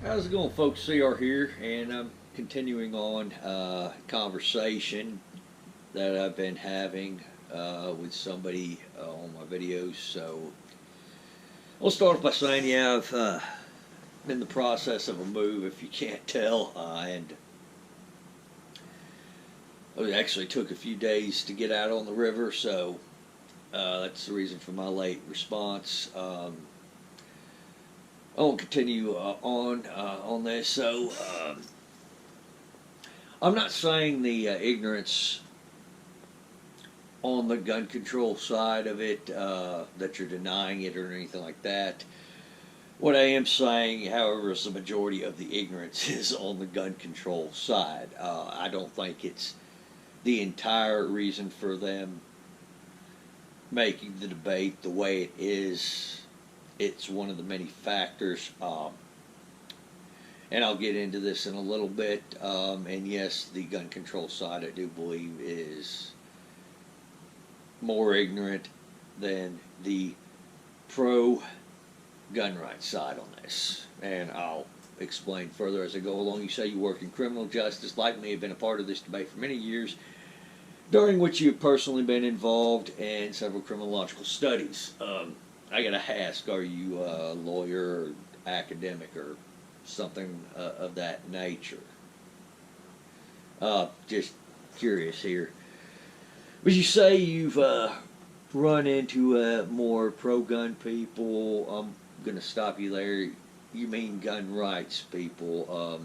How's it going, folks? CR here, and I'm continuing on conversation that I've been having with somebody on my videos. So I'll start off by saying, yeah, I've been in the process of a move, if you can't tell, and it actually took a few days to get out on the river, so that's the reason for my late response. I won't continue on this. So I'm not saying the ignorance on the gun control side of it, that you're denying it or anything like that. What I am saying, however, is the majority of the ignorance is on the gun control side. I don't think it's the entire reason for them making the debate the way it is. It's one of the many factors, and I'll get into this in a little bit. And yes, the gun control side, I do believe, is more ignorant than the pro gun rights side on this. And I'll explain further as I go along. You say you work in criminal justice, like me, have been a part of this debate for many years, during which you've personally been involved in several criminological studies. I gotta ask, are you a lawyer or academic or something of that nature? Just curious here. But you say you've run into more pro-gun people. I'm going to stop you there. You mean gun rights people.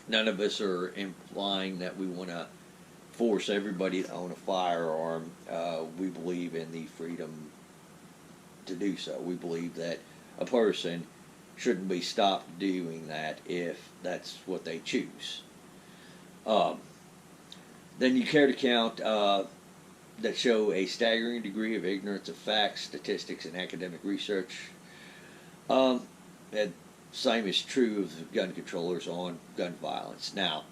None of us are implying that we want to force everybody to own a firearm. We believe in the freedom to do so. We believe that a person shouldn't be stopped doing that if that's what they choose. Um, then you care to count that show a staggering degree of ignorance of facts, statistics, and academic research. And same is true of gun controllers on gun violence. Now,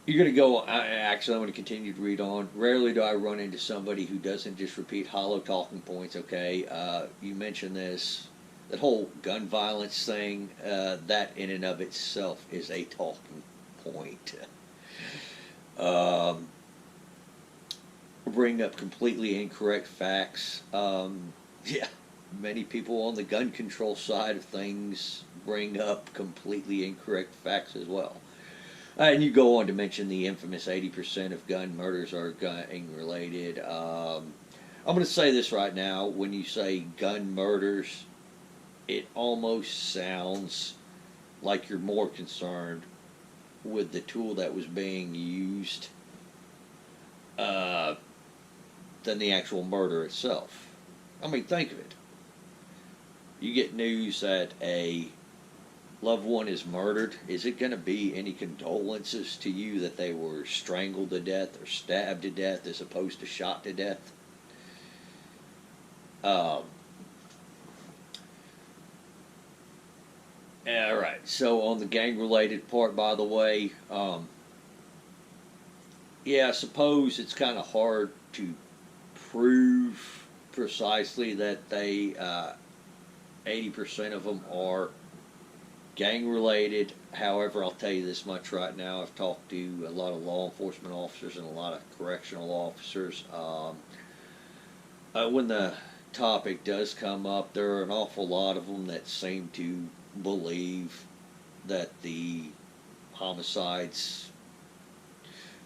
you're going to go, actually, I'm going to continue to read on. Rarely do I run into somebody who doesn't just repeat hollow talking points, okay? You mentioned this, that whole gun violence thing, that in and of itself is a talking point. Um, bring up completely incorrect facts. Yeah, many people on the gun control side of things bring up completely incorrect facts as well. And you go on to mention the infamous 80% of gun murders are gun related. I'm going to say this right now. When you say gun murders, it almost sounds like you're more concerned with the tool that was being used uh, than the actual murder itself. I mean, think of it. You get news that a loved one is murdered. Is it going to be any condolences to you that they were strangled to death or stabbed to death as opposed to shot to death? Um, all right. So on the gang-related part, by the way, yeah, I suppose it's kind of hard to prove precisely that they 80% of them are gang related. However, I'll tell you this much right now. I've talked to a lot of law enforcement officers and a lot of correctional officers. When the topic does come up, there are an awful lot of them that seem to believe that the homicides,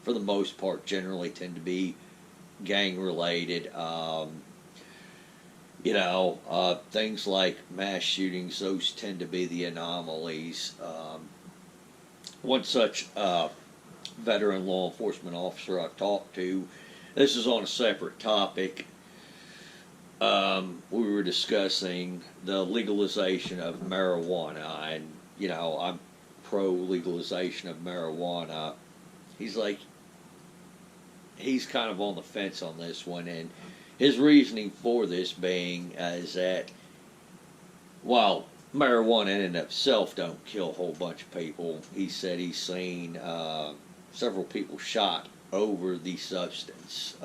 for the most part, generally tend to be gang related. Things like mass shootings, those tend to be the anomalies. One such veteran law enforcement officer I've talked to, this is on a separate topic. We were discussing the legalization of marijuana, and, I'm pro legalization of marijuana. He's like, he's kind of on the fence on this one, and his reasoning for this being is that while marijuana in and of itself don't kill a whole bunch of people, he said he's seen several people shot over the substance,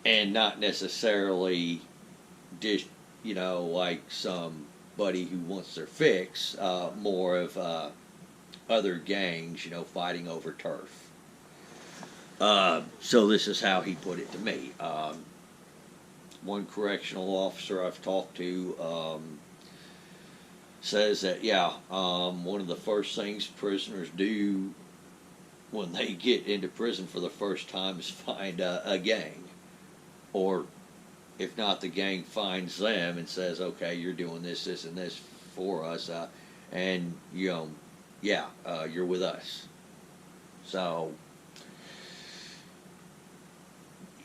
and not necessarily like somebody who wants their fix, more of other gangs, fighting over turf. So this is how he put it to me. One correctional officer I've talked to says that, one of the first things prisoners do when they get into prison for the first time is find a gang. Or if not, the gang finds them and says, okay, you're doing this, this, and this for us, and, you're with us. So,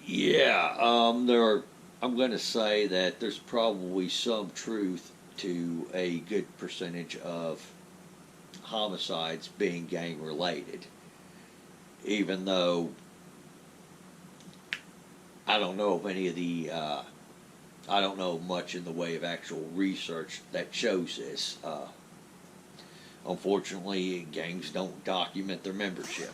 I'm going to say that there's probably some truth to a good percentage of homicides being gang related, even though I don't know of any of the I don't know much in the way of actual research that shows this. Unfortunately, gangs don't document their membership,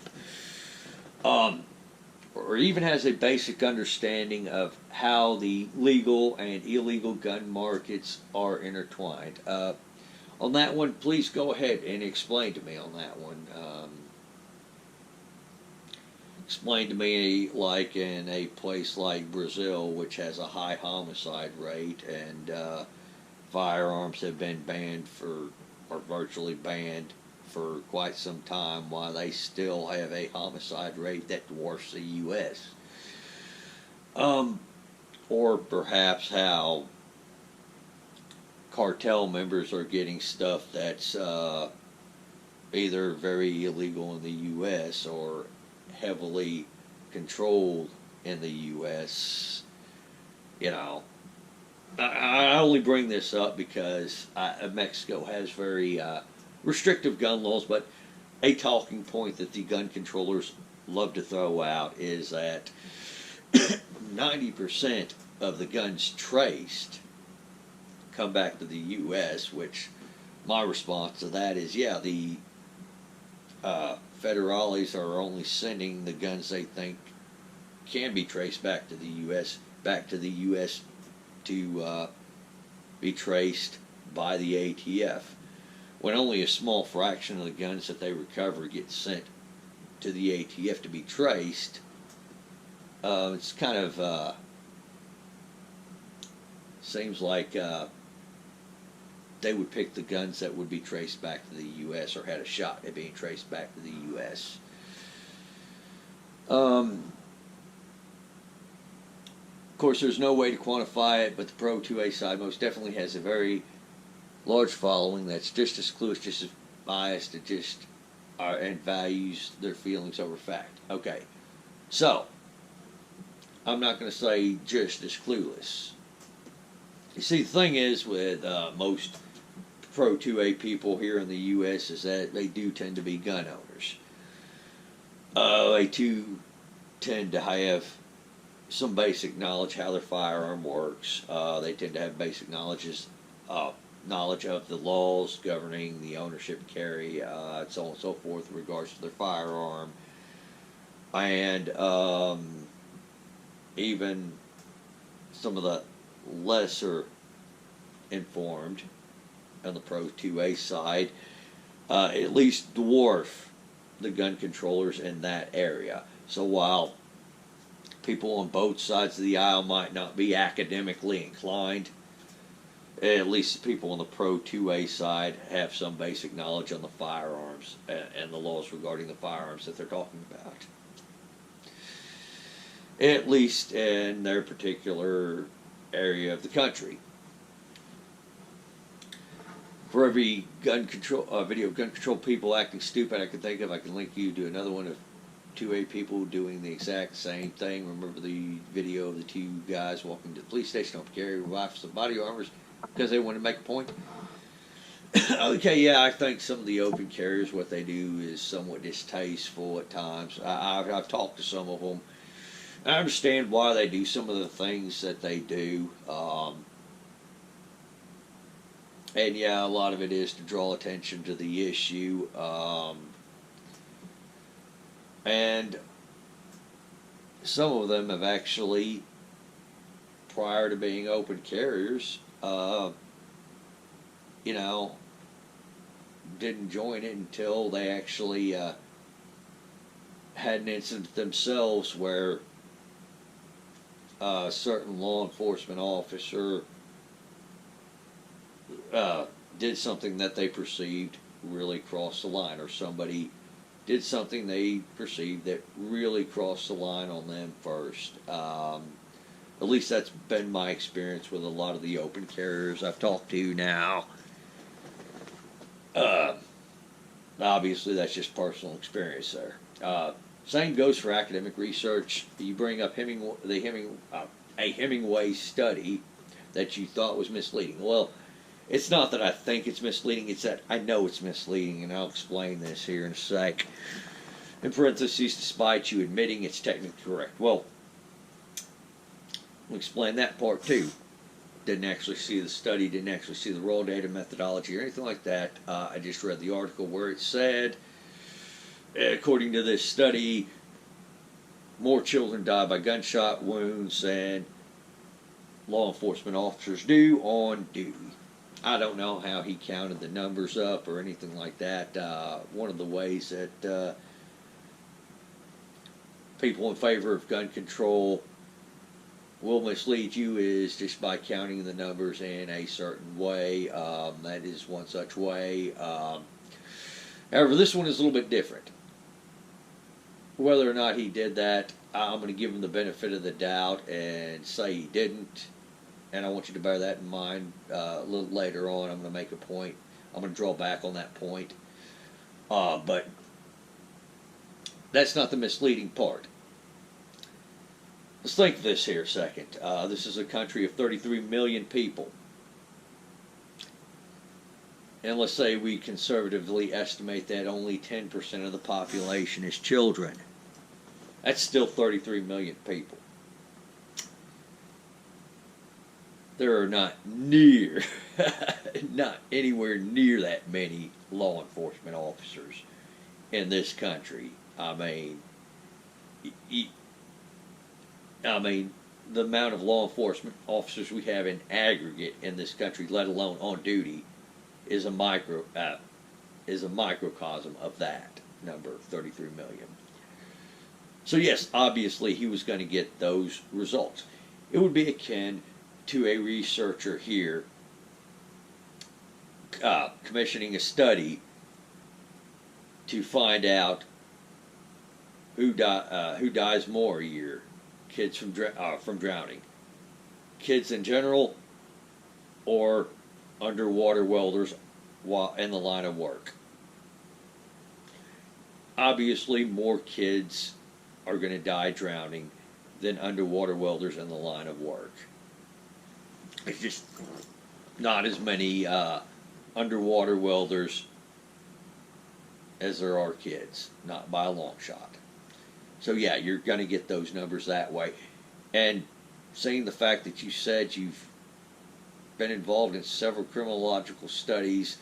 or even has a basic understanding of how the legal and illegal gun markets are intertwined. On that one, please go ahead and explain to me on that one. Explain to me, like in a place like Brazil, which has a high homicide rate, and firearms have been banned or virtually banned for quite some time, while they still have a homicide rate that dwarfs the U.S. Or perhaps how cartel members are getting stuff that's either very illegal in the U.S. or heavily controlled in the U.S. I only bring this up because Mexico has very restrictive gun laws, but a talking point that the gun controllers love to throw out is that 90% of the guns traced come back to the U.S., which my response to that is, the federales are only sending the guns they think can be traced back to the U.S. To be traced by the ATF. When only a small fraction of the guns that they recover get sent to the ATF to be traced, it's kind of seems like they would pick the guns that would be traced back to the U.S. or had a shot at being traced back to the U.S. Of course, there's no way to quantify it, but the Pro 2A side most definitely has a very large following that's just as clueless, just as biased, and values their feelings over fact. Okay, so I'm not going to say just as clueless. You see, the thing is with most Pro 2A people here in the U.S. is that they do tend to be gun owners. They too tend to have some basic knowledge how their firearm works. They tend to have basic knowledge of the laws governing the ownership, carry, and so on and so forth in regards to their firearm. And even some of the lesser informed on the Pro 2A side at least dwarf the gun controllers in that area. So while people on both sides of the aisle might not be academically inclined, at least the people on the Pro 2A side have some basic knowledge on the firearms and the laws regarding the firearms that they're talking about. At least in their particular area of the country. For every video of gun control people acting stupid I can think of, I can link you to another one of 2A people doing the exact same thing. Remember the video of the two guys walking to the police station to carry rifles and body armors because they want to make a point? Okay, I think some of the open carriers, what they do is somewhat distasteful at times. I've talked to some of them. I understand why they do some of the things that they do. And a lot of it is to draw attention to the issue. And some of them have actually, prior to being open carriers, uh, you know, didn't join it until they actually had an incident themselves where a certain law enforcement officer uh, did something that they perceived really crossed the line, or somebody did something they perceived that really crossed the line on them first. At least that's been my experience with a lot of the open carriers I've talked to now. Uh, Obviously, that's just personal experience there. Same goes for academic research. You bring up a Hemingway study that you thought was misleading. Well, it's not that I think it's misleading, it's that I know it's misleading, and I'll explain this here in a sec. In parentheses, despite you admitting it's technically correct. Well, I'll explain that part too. Didn't actually see the study, didn't actually see the raw data methodology or anything like that. I just read the article where it said, according to this study, more children die by gunshot wounds than law enforcement officers do on duty. I don't know how he counted the numbers up or anything like that. One of the ways that people in favor of gun control will mislead you is just by counting the numbers in a certain way. That is one such way. However, this one is a little bit different. Whether or not he did that, I'm going to give him the benefit of the doubt and say he didn't. And I want you to bear that in mind. A little later on, I'm going to make a point. I'm going to draw back on that point. But that's not the misleading part. Let's think of this here a second. This is a country of 33 million people. And let's say we conservatively estimate that only 10% of the population is children. That's still 33 million people. There are not anywhere near that many law enforcement officers in this country. I mean, the amount of law enforcement officers we have in aggregate in this country, let alone on duty, is a microcosm of that number, 33 million. So yes, obviously he was going to get those results. It would be akin to a researcher here commissioning a study to find out who dies more a year. Kids from drowning, kids in general, or underwater welders while in the line of work. Obviously, more kids are going to die drowning than underwater welders in the line of work. It's just not as many underwater welders as there are kids, not by a long shot. So yeah, you're going to get those numbers that way. And seeing the fact that you said you've been involved in several criminological studies,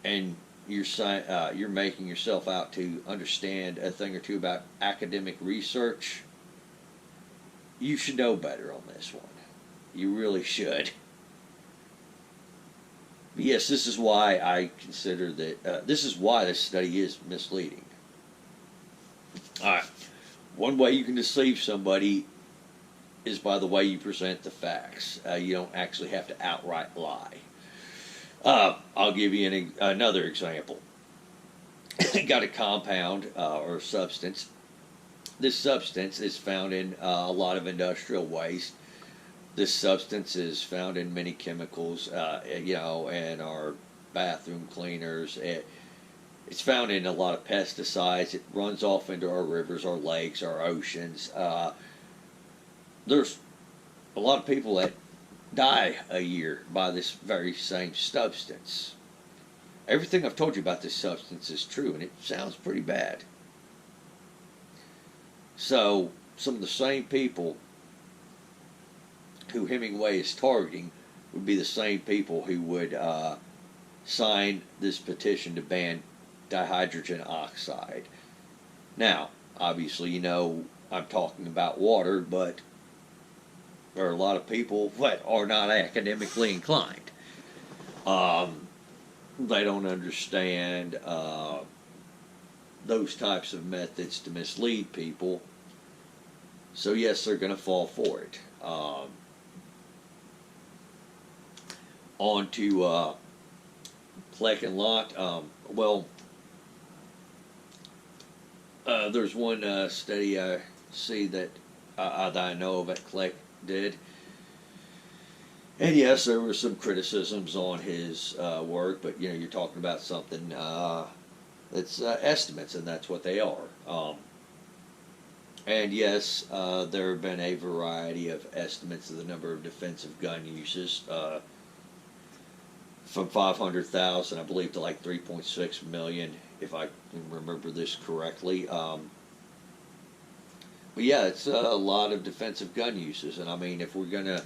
and you're making yourself out to understand a thing or two about academic research, you should know better on this one. You really should. But yes, this is why I consider that, this is why this study is misleading. Alright, one way you can deceive somebody is by the way you present the facts. You don't actually have to outright lie. I'll give you another example. Got a compound or a substance. This substance is found in a lot of industrial waste. This substance is found in many chemicals, in our bathroom cleaners. It's found in a lot of pesticides. It runs off into our rivers, our lakes, our oceans. There's a lot of people that die a year by this very same substance. Everything I've told you about this substance is true, and it sounds pretty bad. So, some of the same people who Hemingway is targeting would be the same people who would sign this petition to ban dihydrogen oxide. Now, obviously, I'm talking about water, but or a lot of people that are not academically inclined. They don't understand those types of methods to mislead people. So yes, they're going to fall for it. On to Kleck and Lott. There's one study I see that I know of that Kleck did. And yes, there were some criticisms on his work, but you're talking about something that's estimates, and that's what they are. And yes, there have been a variety of estimates of the number of defensive gun uses, from 500,000, I believe, to like 3.6 million, if I can remember this correctly. But yeah, it's a lot of defensive gun uses, and I mean, if we're gonna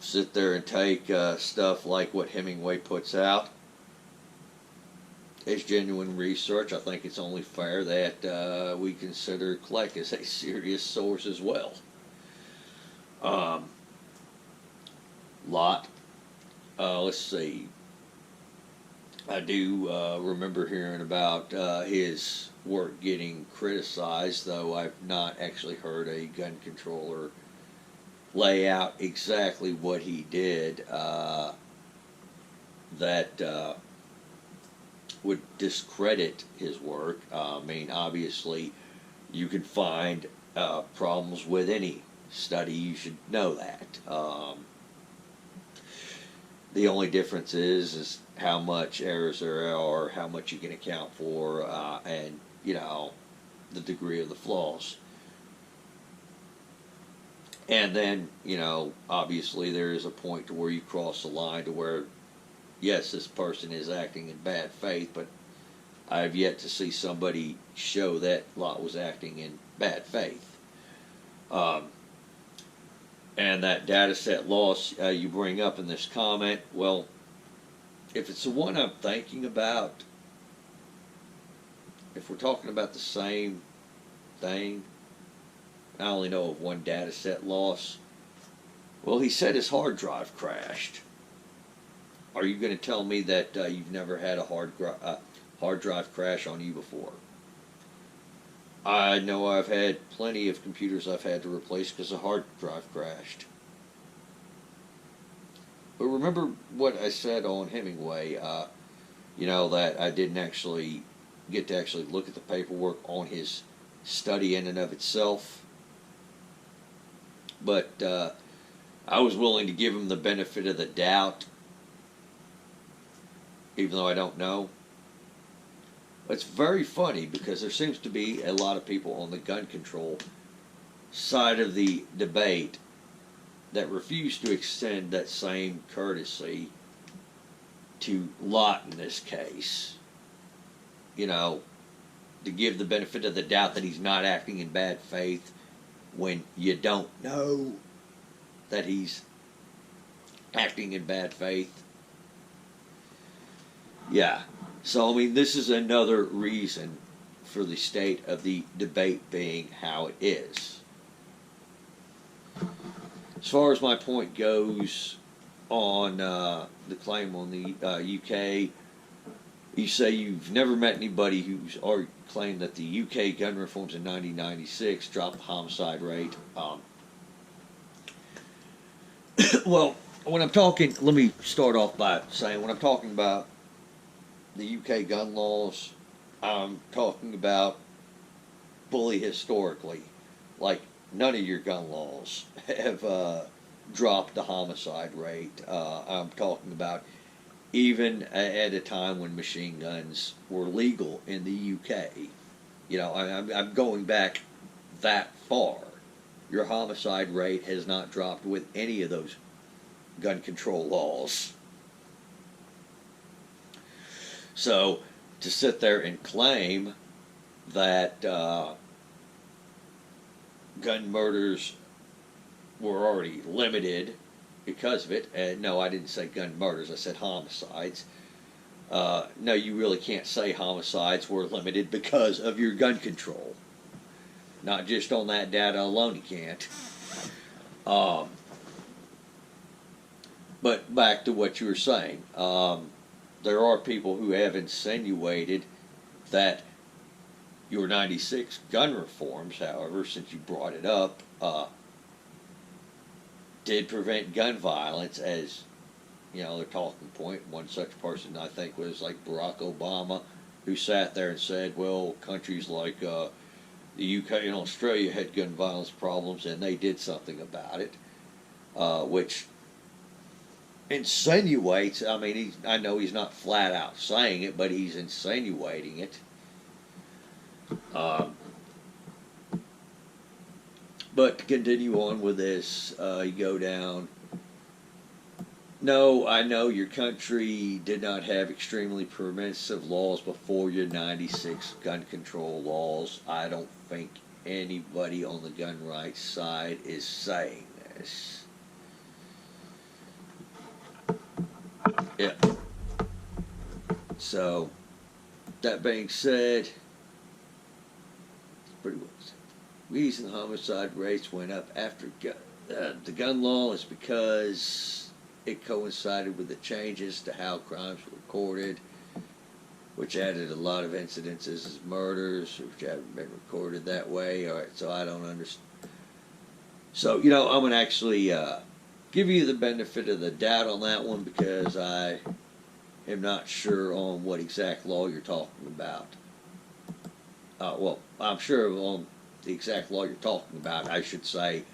sit there and take stuff like what Hemingway puts out as genuine research, I think it's only fair that we consider Kleck as a serious source as well. Lott, let's see. I do remember hearing about his work getting criticized, though I've not actually heard a gun controller lay out exactly what he did that would discredit his work. I mean, obviously, you can find problems with any study. You should know that. The only difference is how much errors there are, how much you can account for, and the degree of the flaws. And then, obviously there is a point to where you cross the line to where, yes, this person is acting in bad faith, but I have yet to see somebody show that Lott was acting in bad faith. And that data set loss you bring up in this comment, well, if it's the one I'm thinking about, if we're talking about the same thing, I only know of one data set loss. Well, he said his hard drive crashed. Are you going to tell me that you've never had a hard drive crash on you before? I know I've had plenty of computers I've had to replace because a hard drive crashed. But remember what I said on Hemingway, that I didn't actually get to actually look at the paperwork on his study in and of itself. But I was willing to give him the benefit of the doubt, even though I don't know. It's very funny because there seems to be a lot of people on the gun control side of the debate that refuse to extend that same courtesy to Lott in this case. To give the benefit of the doubt that he's not acting in bad faith when you don't know that he's acting in bad faith. Yeah. So, I mean, this is another reason for the state of the debate being how it is. As far as my point goes on the claim on the UK, you say you've never met anybody who's already claimed that the UK gun reforms in 1996 dropped the homicide rate. Well, when I'm talking, let me start off by saying, when I'm talking about the UK gun laws, I'm talking about fully historically. Like, none of your gun laws have dropped the homicide rate. I'm talking about even at a time when machine guns were legal in the UK. I'm going back that far. Your homicide rate has not dropped with any of those gun control laws. So, to sit there and claim that gun murders were already limited because of it, no, I didn't say gun murders, I said homicides. No, you really can't say homicides were limited because of your gun control. Not just on that data alone, you can't. Um, but back to what you were saying, there are people who have insinuated that your 96 gun reforms, however, since you brought it up, did prevent gun violence as, their talking point. One such person, I think, was like Barack Obama, who sat there and said, well, countries like the UK and Australia had gun violence problems, and they did something about it, which insinuates, I know he's not flat out saying it, but he's insinuating it. But to continue on with this, you go down. No, I know your country did not have extremely permissive laws before your 96 gun control laws. I don't think anybody on the gun rights side is saying this. Yeah. So, that being said, pretty well said. The reason homicide rates went up after the gun law is because it coincided with the changes to how crimes were recorded, which added a lot of incidences as murders, which haven't been recorded that way. All right, so I don't understand. So, I'm going to actually give you the benefit of the doubt on that one because I am not sure on what exact law you're talking about. Well, I'm sure on the exact law you're talking about. I should say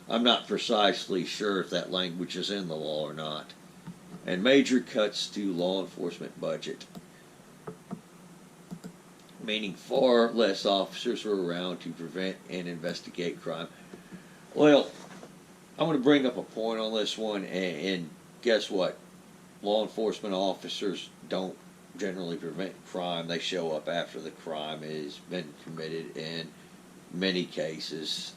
I'm not precisely sure if that language is in the law or not. And major cuts to law enforcement budget, meaning far less officers are around to prevent and investigate crime. Well, I'm going to bring up a point on this one, and guess what? Law enforcement officers don't generally prevent crime. They show up after the crime has been committed in many cases.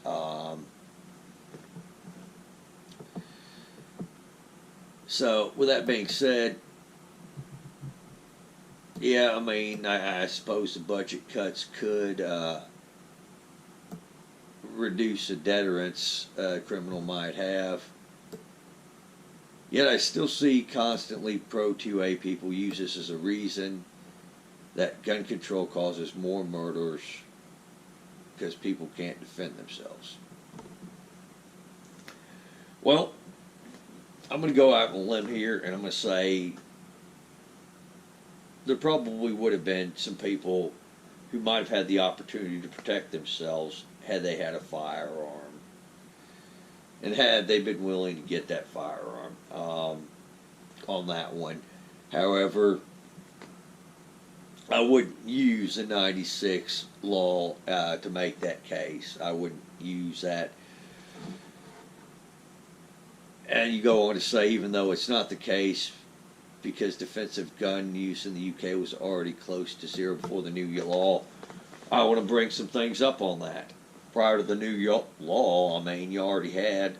So, with that being said, yeah, I suppose the budget cuts could reduce the deterrence a criminal might have. Yet I still see constantly pro-2A people use this as a reason that gun control causes more murders because people can't defend themselves. Well, I'm going to go out on a limb here and I'm going to say there probably would have been some people who might have had the opportunity to protect themselves had they had a firearm. And had they been willing to get that firearm on that one. However, I wouldn't use the 96 law to make that case. I wouldn't use that. And you go on to say, even though it's not the case, because defensive gun use in the UK was already close to zero before the new law, I want to bring some things up on that. Prior to the new law, you already had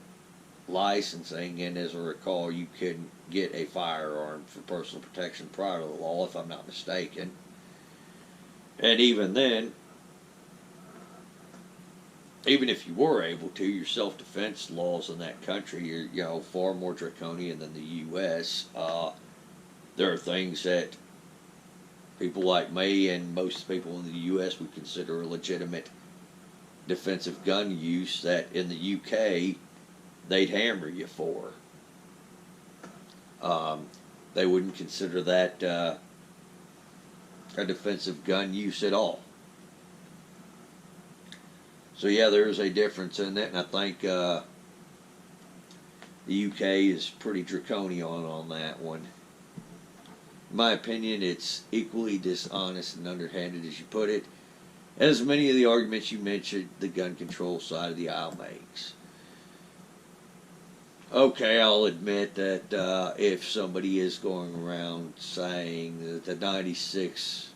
licensing, and as I recall, you couldn't get a firearm for personal protection prior to the law, if I'm not mistaken. And even then, even if you were able to, your self-defense laws in that country are, far more draconian than the U.S. There are things that people like me and most people in the U.S. would consider a legitimate defensive gun use that in the UK they'd hammer you for. They wouldn't consider that a defensive gun use at all. So yeah, there is a difference in that, and I think the UK is pretty draconian on that one. In my opinion, it's equally dishonest and underhanded as you put it, as many of the arguments you mentioned the gun control side of the aisle makes. Okay, I'll admit that if somebody is going around saying that the 96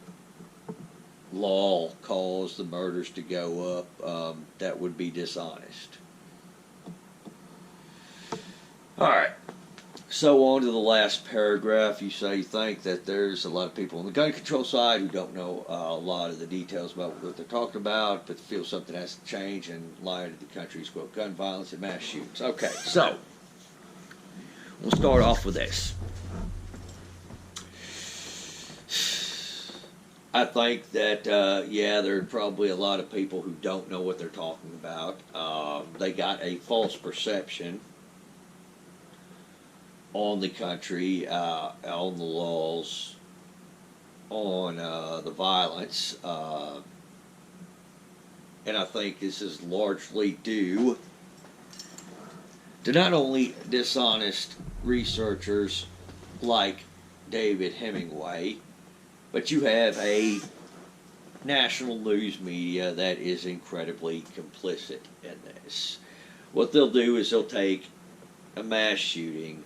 law caused the murders to go up, that would be dishonest. Alright, So on to the last paragraph. You say you think that there's a lot of people on the gun control side who don't know a lot of the details about what they're talking about, but feel something has to change in light of the country's quote gun violence and mass shootings. Okay, so we'll start off with this. I think that yeah, there are probably a lot of people who don't know what they're talking about. They got a false perception on the country, on the laws, on the violence, and I think this is largely due to not only dishonest researchers like David Hemingway, but you have a national news media that is incredibly complicit in this. What they'll do is they'll take a mass shooting,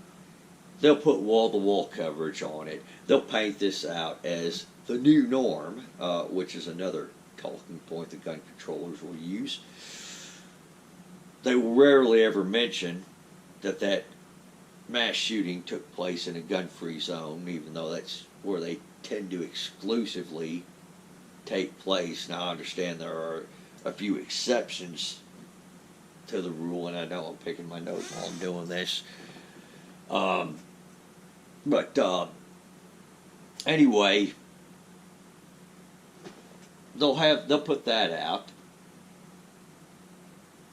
they'll put wall-to-wall coverage on it. They'll paint this out as the new norm, which is another talking point that gun controllers will use. They will rarely ever mention that that mass shooting took place in a gun-free zone, even though that's where they tend to exclusively take place. Now, I understand there are a few exceptions to the rule, and I know I'm picking my nose while I'm doing this. But anyway, they'll put that out.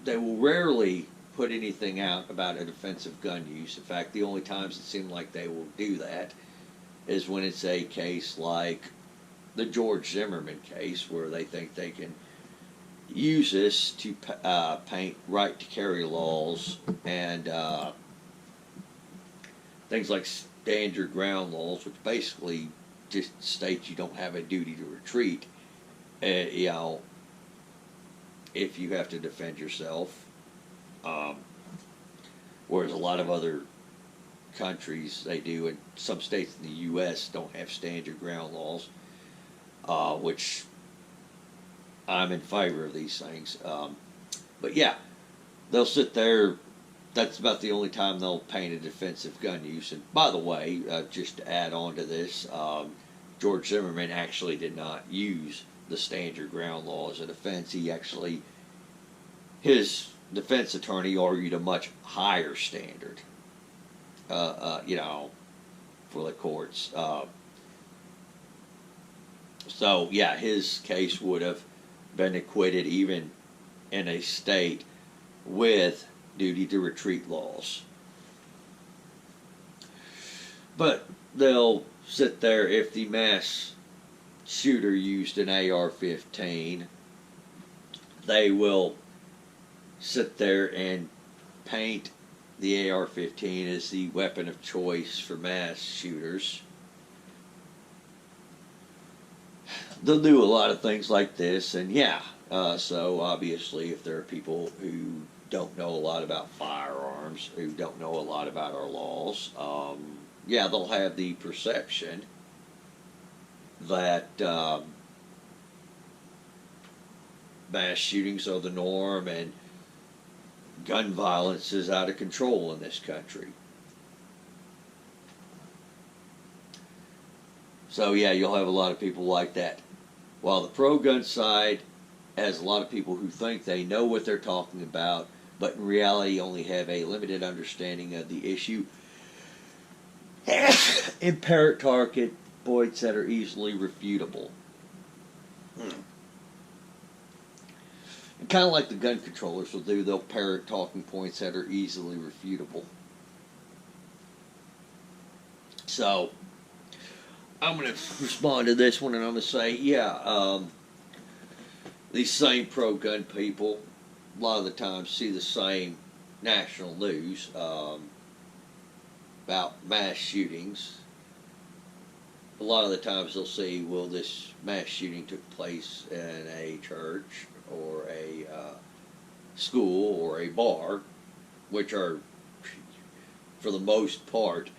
They will rarely put anything out about a defensive gun use. In fact, the only times it seems like they will do that is when it's a case like the George Zimmerman case, where they think they can use this to paint right to carry laws and things like stand your ground laws, which basically just states you don't have a duty to retreat. You know, if you have to defend yourself. Whereas a lot of other countries, they do, and some states in the U.S. don't have stand your ground laws, which I'm in favor of these things. But yeah, they'll sit there. That's about the only time they'll paint a defensive gun use. And by the way, just to add on to this, George Zimmerman actually did not use the stand your ground law as a defense. He actually, his defense attorney argued a much higher standard, you know, for the courts. So yeah, his case would have been acquitted even in a state with duty to retreat laws. But they'll sit there if the mass shooter used an AR-15, they will sit there and paint the AR-15 as the weapon of choice for mass shooters. They'll do a lot of things like this, and yeah, so obviously if there are people who don't know a lot about firearms, who don't know a lot about our laws, yeah, they'll have the perception that mass shootings are the norm and gun violence is out of control in this country. So yeah, you'll have a lot of people like that. While the pro-gun side has a lot of people who think they know what they're talking about, but in reality only have a limited understanding of the issue. And parrot target points that are easily refutable. And kind of like the gun controllers will do, they'll parrot talking points that are easily refutable. So I'm going to respond to this one, and I'm going to say, yeah, these same pro-gun people a lot of the times see the same national news about mass shootings. A lot of the times they'll see, well, this mass shooting took place in a church or a school or a bar, which are, for the most part,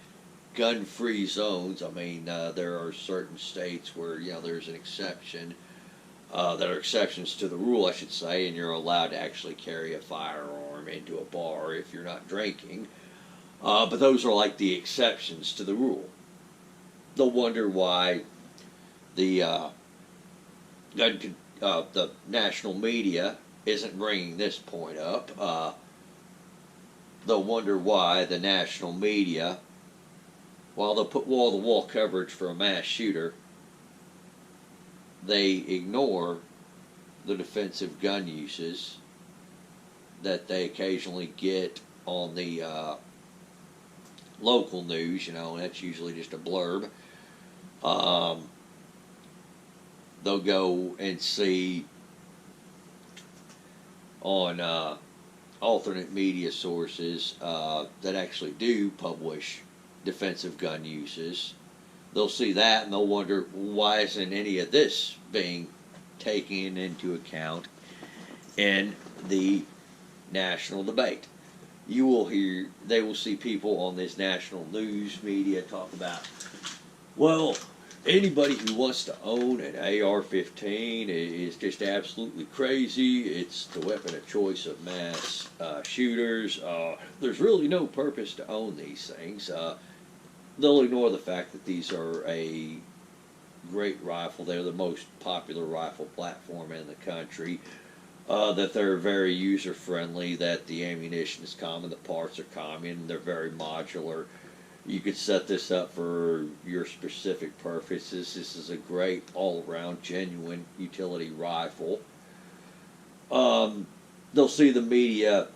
gun-free zones. I mean, there are certain states where, you know, there's an exception, that are exceptions to the rule, I should say, and you're allowed to actually carry a firearm into a bar if you're not drinking. But those are like the exceptions to the rule. They'll wonder why the the national media isn't bringing this point up. They'll wonder why the national media, while they'll put wall-to-wall coverage for a mass shooter, they ignore the defensive gun uses that they occasionally get on the local news. You know, and that's usually just a blurb. They'll go and see on alternate media sources that actually do publish defensive gun uses. They'll see that and they'll wonder, why isn't any of this being taken into account in the national debate? You will hear, they will see people on this national news media talk about, well, anybody who wants to own an AR-15 is just absolutely crazy. It's the weapon of choice of mass shooters. There's really no purpose to own these things. They'll ignore the fact that these are a great rifle. They're the most popular rifle platform in the country. That they're very user-friendly, that the ammunition is common, the parts are common, they're very modular. You could set this up for your specific purposes. This is a great all-around, genuine utility rifle. They'll see the media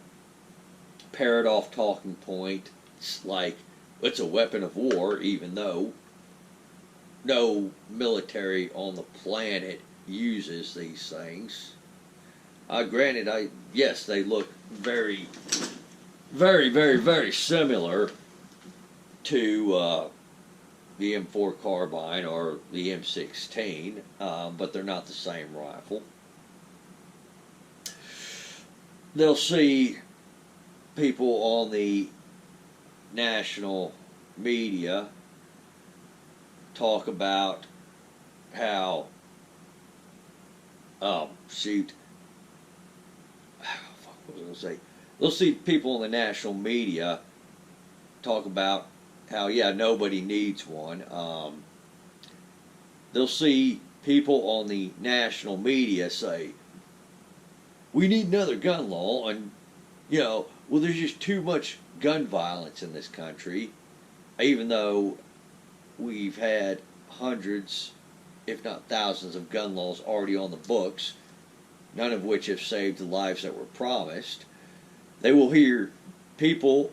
parrot off talking points like, it's a weapon of war, even though no military on the planet uses these things. Granted, yes, they look very, very, very, very similar to the M4 carbine or the M16, but they're not the same rifle. They'll see people on the national media talk about how, what was I going to say? They'll see people in the national media talk about how, yeah, nobody needs one. They'll see people on the national media say, we need another gun law, and, you know, well, there's just too much gun violence in this country, even though we've had hundreds, if not thousands, of gun laws already on the books, none of which have saved the lives that were promised. They will hear people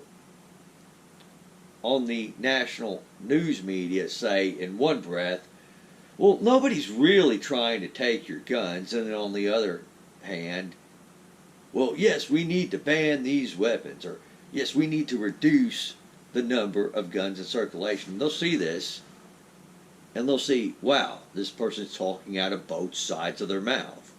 on the national news media say in one breath, well, nobody's really trying to take your guns, and then on the other hand, well, yes, we need to ban these weapons, or yes, we need to reduce the number of guns in circulation. They'll see this, and they'll see, wow, this person's talking out of both sides of their mouth.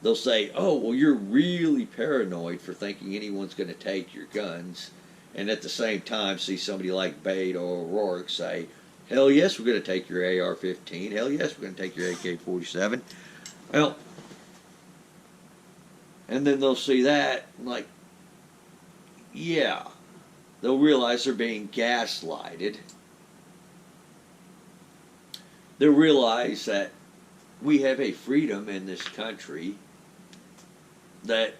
They'll say, oh, well, you're really paranoid for thinking anyone's going to take your guns, and at the same time see somebody like Beto O'Rourke say, hell yes, we're going to take your AR-15, hell yes, we're going to take your AK-47. Well, and then they'll see that, like, yeah, they'll realize they're being gaslighted. They'll realize that we have a freedom in this country that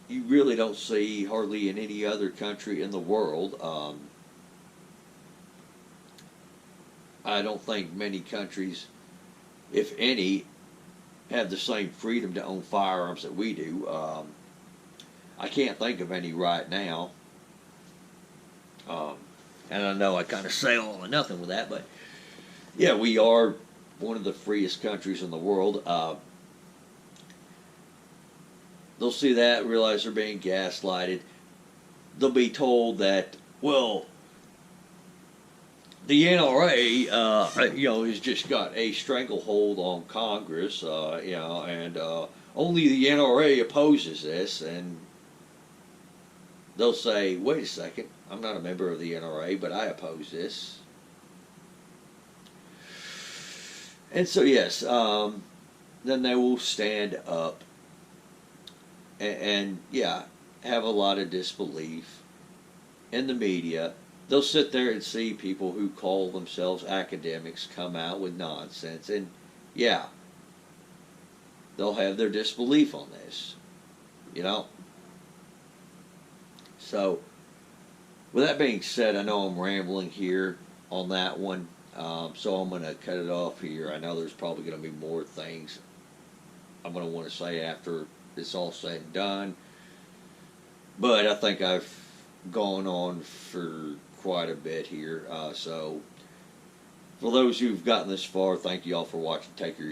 you really don't see hardly in any other country in the world. I don't think many countries, if any, have the same freedom to own firearms that we do. I can't think of any right now. And I know I kind of say all or nothing with that, but yeah, we are one of the freest countries in the world. They'll see that, realize they're being gaslighted. They'll be told that, well, the NRA, has just got a stranglehold on Congress, and only the NRA opposes this, and they'll say, wait a second, I'm not a member of the NRA, but I oppose this. And so, yes, then they will stand up and have a lot of disbelief in the media, they'll sit there and see people who call themselves academics come out with nonsense, and yeah, they'll have their disbelief on this, you know. So, with that being said, I know I'm rambling here on that one, so I'm going to cut it off here. I know there's probably going to be more things I'm going to want to say after it's all said and done, but I think I've gone on for quite a bit here. So, for those who've gotten this far, thank you all for watching. Take care.